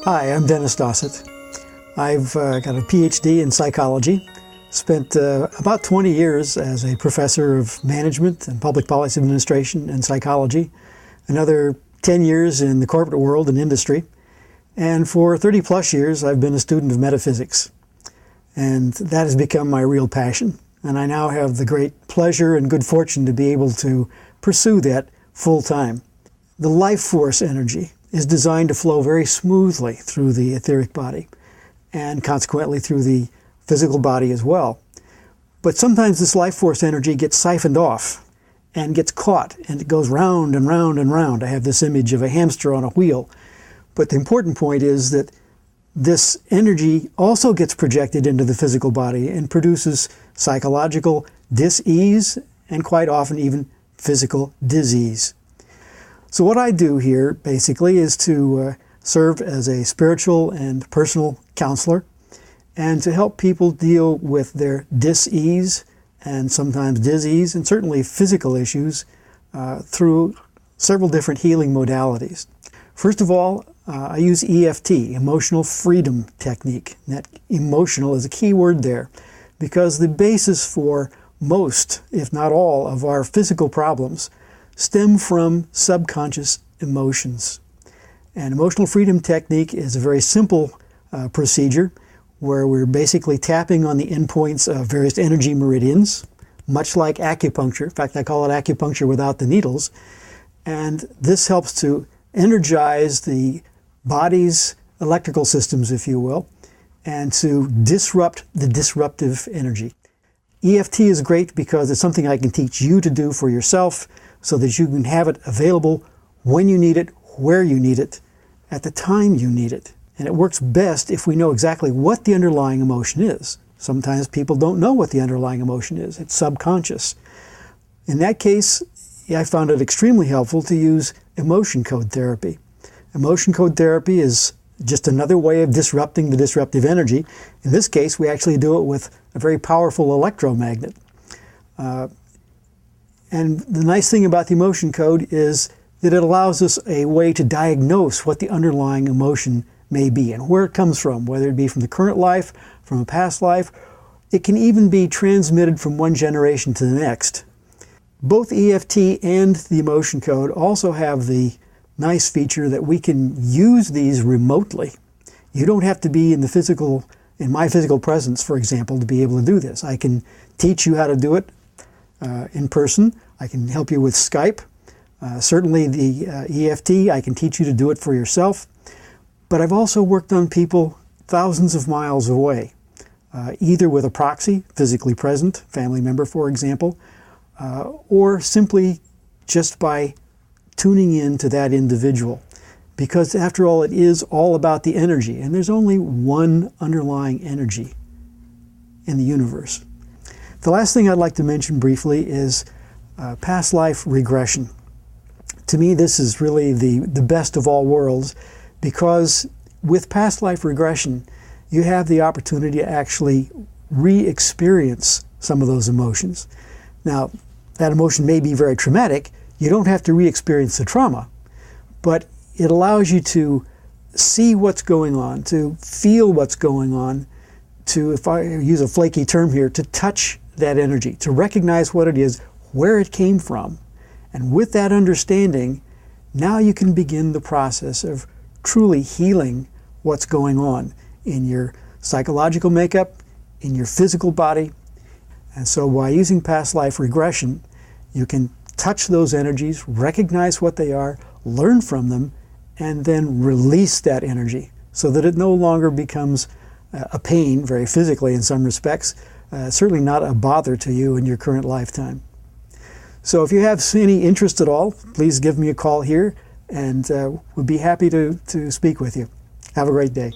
Hi, I'm Dennis Dossett. I've got a PhD in psychology, spent about 20 years as a professor of management and public policy administration and psychology, another 10 years in the corporate world and industry, and for 30 plus years I've been a student of metaphysics. And that has become my real passion, and I now have the great pleasure and good fortune to be able to pursue that full time. The life force energy is designed to flow very smoothly through the etheric body and consequently through the physical body as well. But sometimes this life force energy gets siphoned off and gets caught, and it goes round and round and round. I have this image of a hamster on a wheel. But the important point is that this energy also gets projected into the physical body and produces psychological dis-ease and quite often even physical disease. So what I do here basically is to serve as a spiritual and personal counselor and to help people deal with their dis-ease and sometimes disease and certainly physical issues through several different healing modalities. First of all, I use EFT, Emotional Freedom Technique. And that emotional is a key word there because the basis for most, if not all, of our physical problems stem from subconscious emotions. And Emotional Freedom Technique is a very simple procedure where we're basically tapping on the endpoints of various energy meridians, much like acupuncture. In fact, I call it acupuncture without the needles. And this helps to energize the body's electrical systems, if you will, and to disrupt the disruptive energy. EFT is great because it's something I can teach you to do for yourself so that you can have it available when you need it, where you need it, at the time you need it. And it works best if we know exactly what the underlying emotion is. Sometimes people don't know what the underlying emotion is. It's subconscious. In that case, I found it extremely helpful to use emotion code therapy. Emotion code therapy is just another way of disrupting the disruptive energy. In this case, we actually do it with a very powerful electromagnet. And the nice thing about the emotion code is that it allows us a way to diagnose what the underlying emotion may be and where it comes from, whether it be from the current life, from a past life. It can even be transmitted from one generation to the next. Both EFT and the emotion code also have the nice feature that we can use these remotely. You don't have to be in my physical presence, for example, to be able to do this. I can teach you how to do it in person. I can help you with Skype. Certainly the EFT, I can teach you to do it for yourself. But I've also worked on people thousands of miles away, either with a proxy, physically present, family member, for example, or simply just by tuning in to that individual. Because after all, it is all about the energy, and there's only one underlying energy in the universe. The last thing I'd like to mention briefly is past life regression. To me, this is really the best of all worlds, because with past life regression, you have the opportunity to actually re-experience some of those emotions. Now, that emotion may be very traumatic. You don't have to re-experience the trauma, but it allows you to see what's going on, to feel what's going on, to, if I use a flaky term here, to touch that energy, to recognize what it is, where it came from. And with that understanding, now you can begin the process of truly healing what's going on in your psychological makeup, in your physical body. And so by using past life regression, you can touch those energies, recognize what they are, learn from them, and then release that energy so that it no longer becomes a pain, very physically in some respects, certainly not a bother to you in your current lifetime. So if you have any interest at all, please give me a call here, and we'd be happy to speak with you. Have a great day.